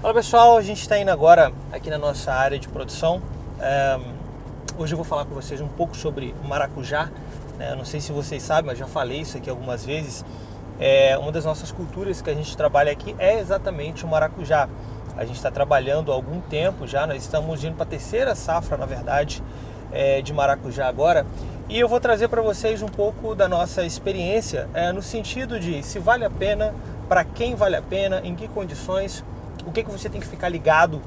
Fala pessoal, a gente está indo agora aqui na nossa área de produção. Hoje eu vou falar com vocês um pouco sobre o maracujá. Eu não sei se vocês sabem, mas já falei isso aqui algumas vezes. Uma das nossas culturas que a gente trabalha aqui é exatamente o maracujá. A gente está trabalhando há algum tempo já, nós estamos indo para a terceira safra, na verdade, de maracujá agora. E eu vou trazer para vocês um pouco da nossa experiência, no sentido de se vale a pena, para quem vale a pena, em que condições, o que você tem que ficar ligado,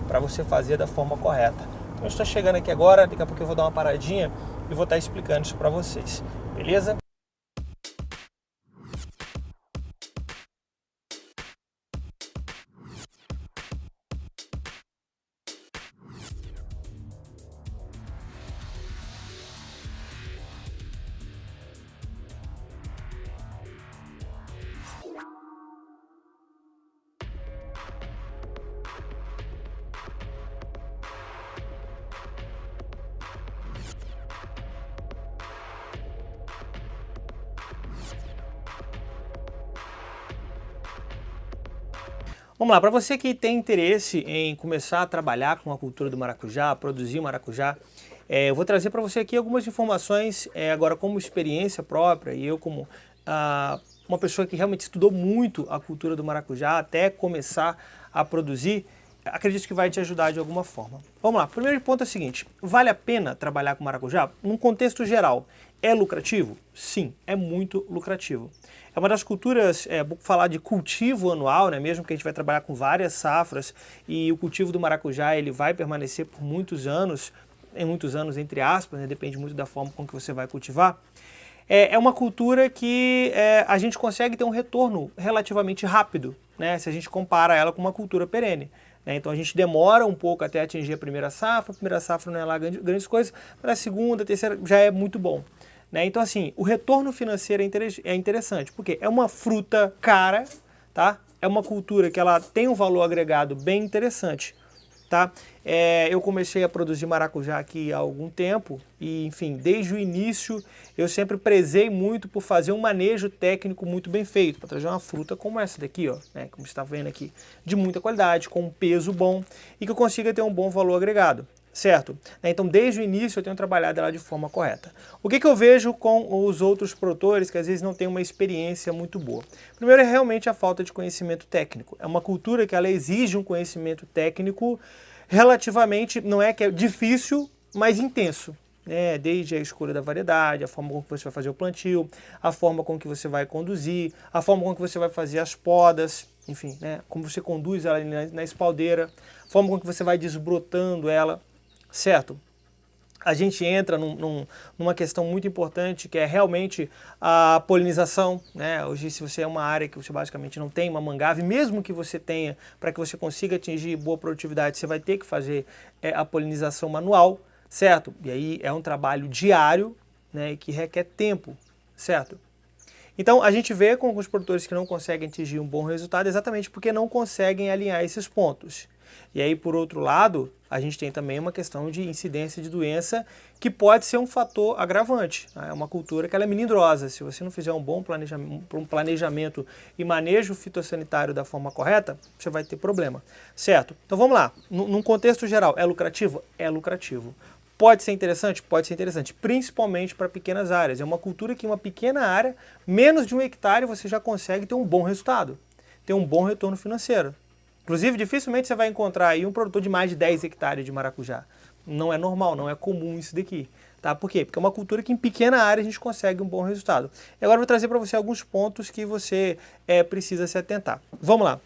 para você fazer da forma correta. Então eu estou chegando aqui agora, daqui a pouco eu vou dar uma paradinha e vou estar explicando isso para vocês, beleza? Vamos lá, para você que tem interesse em começar a trabalhar com a cultura do maracujá, produzir maracujá, eu vou trazer para você aqui algumas informações, agora como experiência própria, e eu como uma pessoa que realmente estudou muito a cultura do maracujá até começar a produzir, acredito que vai te ajudar de alguma forma. Vamos lá, o primeiro ponto é o seguinte: vale a pena trabalhar com maracujá? Num contexto geral, é lucrativo? Sim, é muito lucrativo. É uma das culturas, vou falar de cultivo anual, mesmo que a gente vai trabalhar com várias safras, e o cultivo do maracujá ele vai permanecer por muitos anos entre aspas, depende muito da forma com que você vai cultivar. É uma cultura que a gente consegue ter um retorno relativamente rápido, se a gente compara ela com uma cultura perene. Então a gente demora um pouco até atingir a primeira safra não é lá grandes coisas, mas a segunda, a terceira já é muito bom. Então assim, o retorno financeiro é interessante, porque é uma fruta cara, tá? É uma cultura que ela tem um valor agregado bem interessante. Tá? Eu comecei a produzir maracujá aqui há algum tempo e, enfim, desde o início eu sempre prezei muito por fazer um manejo técnico muito bem feito, para trazer uma fruta como essa daqui, ó, como você está vendo aqui, de muita qualidade, com um peso bom e que eu consiga ter um bom valor agregado, certo? Então, desde o início eu tenho trabalhado ela de forma correta. O que eu vejo com os outros produtores que às vezes não têm uma experiência muito boa? Primeiro é realmente a falta de conhecimento técnico. É uma cultura que ela exige um conhecimento técnico relativamente, não é que é difícil, mas intenso. Desde a escolha da variedade, a forma com que você vai fazer o plantio, a forma com que você vai conduzir, a forma com que você vai fazer as podas, enfim, como você conduz ela na espaldeira, a forma com que você vai desbrotando ela, certo? A gente entra numa questão muito importante que é realmente a polinização. Hoje, se você é uma área que você basicamente não tem uma mangave, mesmo que você tenha, para que você consiga atingir boa produtividade, você vai ter que fazer a polinização manual, certo? E aí é um trabalho diário, que requer tempo, certo? Então a gente vê com alguns produtores que não conseguem atingir um bom resultado exatamente porque não conseguem alinhar esses pontos. E aí, por outro lado, a gente tem também uma questão de incidência de doença que pode ser um fator agravante. É uma cultura que ela é melindrosa. Se você não fizer um bom planejamento e manejo fitossanitário da forma correta, você vai ter problema, certo? Então vamos lá. Num contexto geral, é lucrativo? É lucrativo. Pode ser interessante? Pode ser interessante, principalmente para pequenas áreas. É uma cultura que em uma pequena área, menos de 1 hectare, você já consegue ter um bom resultado, ter um bom retorno financeiro. Inclusive, dificilmente você vai encontrar aí um produtor de mais de 10 hectares de maracujá. Não é normal, não é comum isso daqui. Tá? Por quê? Porque é uma cultura que em pequena área a gente consegue um bom resultado. E agora eu vou trazer para você alguns pontos que você precisa se atentar. Vamos lá.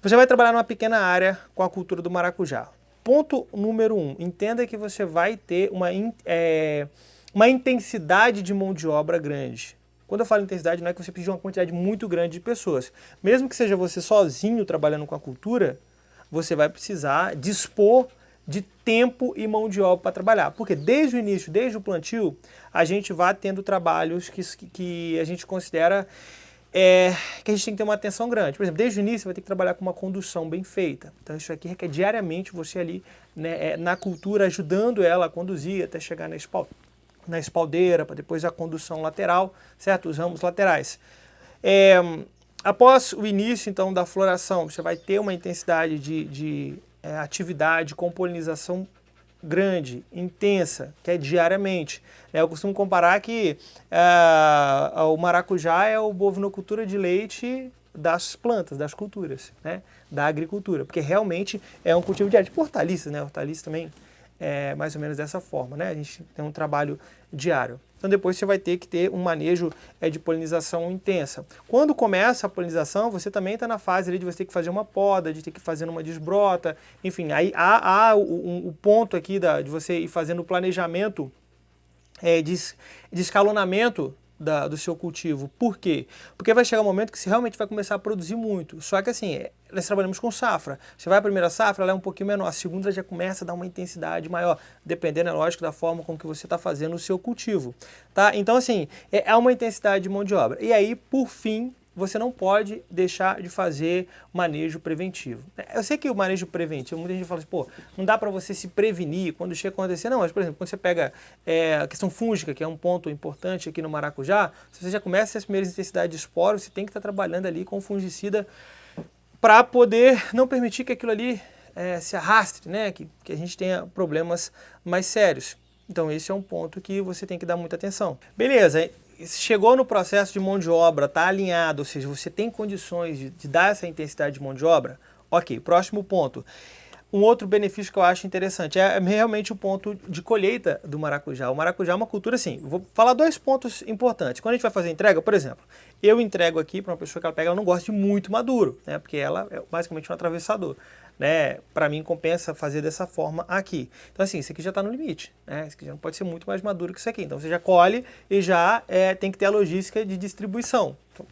Você vai trabalhar numa pequena área com a cultura do maracujá. Ponto número 1, entenda que você vai ter uma intensidade de mão de obra grande. Quando eu falo intensidade, não é que você precisa de uma quantidade muito grande de pessoas. Mesmo que seja você sozinho trabalhando com a cultura, você vai precisar dispor de tempo e mão de obra para trabalhar. Porque desde o início, desde o plantio, a gente vai tendo trabalhos que a gente considera que a gente tem que ter uma atenção grande. Por exemplo, desde o início você vai ter que trabalhar com uma condução bem feita. Então isso aqui requer diariamente você ali na cultura, ajudando ela a conduzir até chegar na espaldeira, para depois a condução lateral, certo? Os ramos laterais. Após o início, então, da floração, você vai ter uma intensidade de atividade com polinização grande, intensa, que é diariamente. Eu costumo comparar que o maracujá é o bovinocultura de leite das plantas, das culturas, né? Da agricultura, porque realmente é um cultivo diário. Tipo hortaliças, né? Hortaliças também é mais ou menos dessa forma, né? A gente tem um trabalho diário. Então depois você vai ter que ter um manejo de polinização intensa. Quando começa a polinização, você também está na fase ali de você ter que fazer uma poda, de ter que fazer uma desbrota, enfim, aí há o ponto aqui de você ir fazendo o planejamento de escalonamento do seu cultivo. Por quê? Porque vai chegar um momento que você realmente vai começar a produzir muito. Só que assim, nós trabalhamos com safra. Você vai a primeira safra, ela é um pouquinho menor. A segunda já começa a dar uma intensidade maior, dependendo, é lógico, da forma com que você está fazendo o seu cultivo. Tá? Então assim, é uma intensidade de mão de obra. E aí, por fim, você não pode deixar de fazer manejo preventivo. Eu sei que o manejo preventivo, muita gente fala assim, pô, não dá para você se prevenir quando chega a acontecer. Não, mas, por exemplo, quando você pega a questão fúngica, que é um ponto importante aqui no maracujá, se você já começa as primeiras intensidades de esporos, você tem que estar trabalhando ali com fungicida para poder não permitir que aquilo ali se arraste, né? Que a gente tenha problemas mais sérios. Então esse é um ponto que você tem que dar muita atenção. Beleza, chegou no processo de mão de obra, está alinhado, ou seja, você tem condições de dar essa intensidade de mão de obra? Ok, próximo ponto. Um outro benefício que eu acho interessante é realmente o ponto de colheita do maracujá. O maracujá é uma cultura assim, vou falar dois pontos importantes. Quando a gente vai fazer entrega, por exemplo, eu entrego aqui para uma pessoa que ela pega, ela não gosta de muito maduro, né? Porque ela é basicamente um atravessador. Né? Para mim compensa fazer dessa forma aqui. Então assim, isso aqui já está no limite, né? Isso aqui já não pode ser muito mais maduro que isso aqui. Então você já colhe e já tem que ter a logística de distribuição. Então,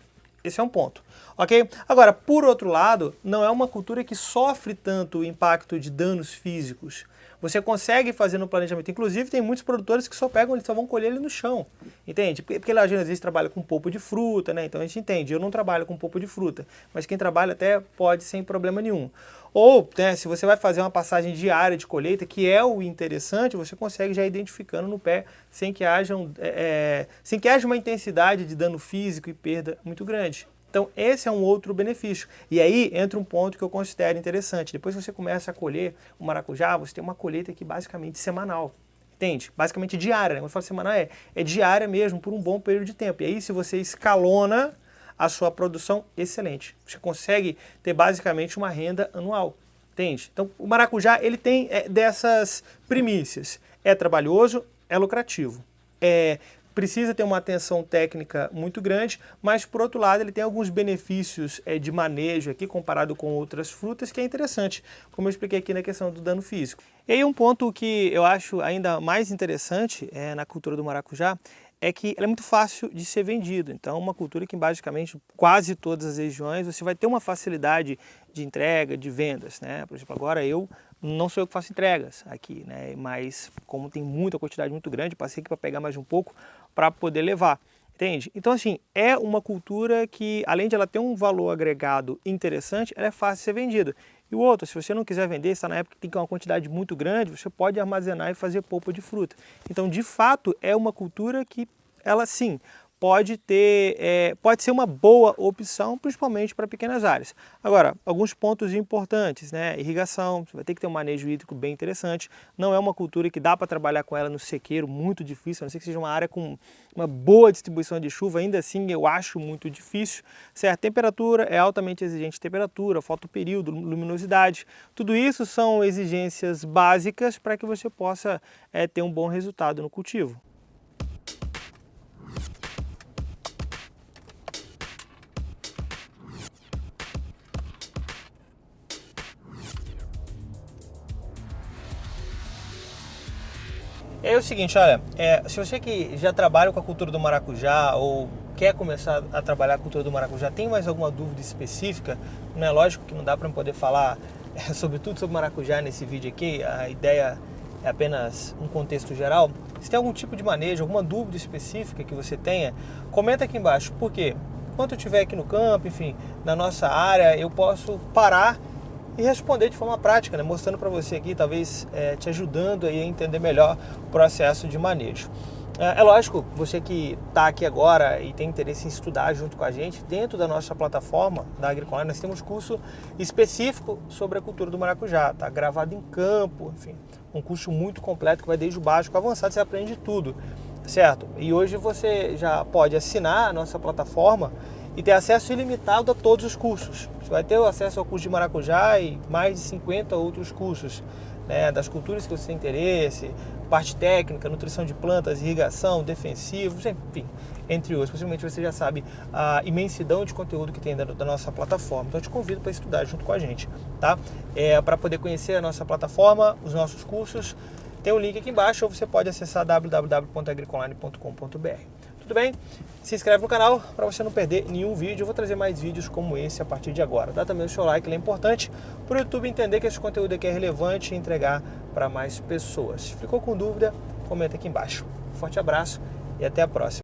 esse é um ponto, ok? Agora, por outro lado, não é uma cultura que sofre tanto o impacto de danos físicos. Você consegue fazer no planejamento. Inclusive, tem muitos produtores que só pegam, eles só vão colher ele no chão, entende? Porque lá, às vezes, trabalha com polpa de fruta, né? Então a gente entende, eu não trabalho com polpa de fruta, mas quem trabalha até pode sem problema nenhum. Ou, né, se você vai fazer uma passagem diária de colheita, que é o interessante, você consegue já ir identificando no pé sem que haja uma intensidade de dano físico e perda muito grande. Então, esse é um outro benefício. E aí entra um ponto que eu considero interessante. Depois que você começa a colher o maracujá, você tem uma colheita aqui basicamente semanal. Entende? Basicamente diária, né? Quando eu falo semanal, é diária mesmo, por um bom período de tempo. E aí, se você escalona a sua produção, excelente. Você consegue ter basicamente uma renda anual, entende? Então, o maracujá, ele tem dessas primícias. É trabalhoso, é lucrativo. Precisa ter uma atenção técnica muito grande, mas, por outro lado, ele tem alguns benefícios de manejo aqui, comparado com outras frutas, que é interessante, como eu expliquei aqui na questão do dano físico. E aí um ponto que eu acho ainda mais interessante na cultura do maracujá é que ela é muito fácil de ser vendido. Então, uma cultura que basicamente quase todas as regiões você vai ter uma facilidade de entrega, de vendas, né? Por exemplo, agora eu não sou eu que faço entregas aqui, né? Mas como tem muita quantidade muito grande, passei aqui para pegar mais um pouco para poder levar. Entende? Então, assim, é uma cultura que, além de ela ter um valor agregado interessante, ela é fácil de ser vendida. E o outro, se você não quiser vender, está na época que tem uma quantidade muito grande, você pode armazenar e fazer polpa de fruta. Então, de fato, é uma cultura que, ela sim, pode ser uma boa opção, principalmente para pequenas áreas. Agora, alguns pontos importantes, né? Irrigação, você vai ter que ter um manejo hídrico bem interessante. Não é uma cultura que dá para trabalhar com ela no sequeiro, muito difícil, a não ser que seja uma área com uma boa distribuição de chuva, ainda assim eu acho muito difícil. Certo? Temperatura é altamente exigente, temperatura, fotoperíodo, luminosidade, tudo isso são exigências básicas para que você possa ter um bom resultado no cultivo. É o seguinte, olha, se você que já trabalha com a cultura do maracujá ou quer começar a trabalhar a cultura do maracujá, tem mais alguma dúvida específica? Não é lógico que não dá para poder falar sobre tudo sobre maracujá nesse vídeo aqui, a ideia é apenas um contexto geral. Se tem algum tipo de manejo, alguma dúvida específica que você tenha, comenta aqui embaixo, porque enquanto eu estiver aqui no campo, enfim, na nossa área, eu posso parar e responder de forma prática, né? Mostrando para você aqui, talvez te ajudando aí a entender melhor o processo de manejo. É lógico, você que está aqui agora e tem interesse em estudar junto com a gente, dentro da nossa plataforma da Agricoline, nós temos curso específico sobre a cultura do maracujá, tá? Gravado em campo, enfim, um curso muito completo que vai desde o básico ao avançado, você aprende tudo, certo? E hoje você já pode assinar a nossa plataforma e ter acesso ilimitado a todos os cursos. Você vai ter acesso ao curso de maracujá e mais de 50 outros cursos, né, das culturas que você tem interesse, parte técnica, nutrição de plantas, irrigação, defensivos, enfim, entre outros. Possivelmente você já sabe a imensidão de conteúdo que tem da nossa plataforma. Então eu te convido para estudar junto com a gente, tá? Para poder conhecer a nossa plataforma, os nossos cursos, tem um link aqui embaixo ou você pode acessar www.agricoline.com.br. Tudo bem? Se inscreve no canal para você não perder nenhum vídeo. Eu vou trazer mais vídeos como esse a partir de agora. Dá também o seu like, ele é importante para o YouTube entender que esse conteúdo aqui é relevante e entregar para mais pessoas. Ficou com dúvida? Comenta aqui embaixo. Forte abraço e até a próxima.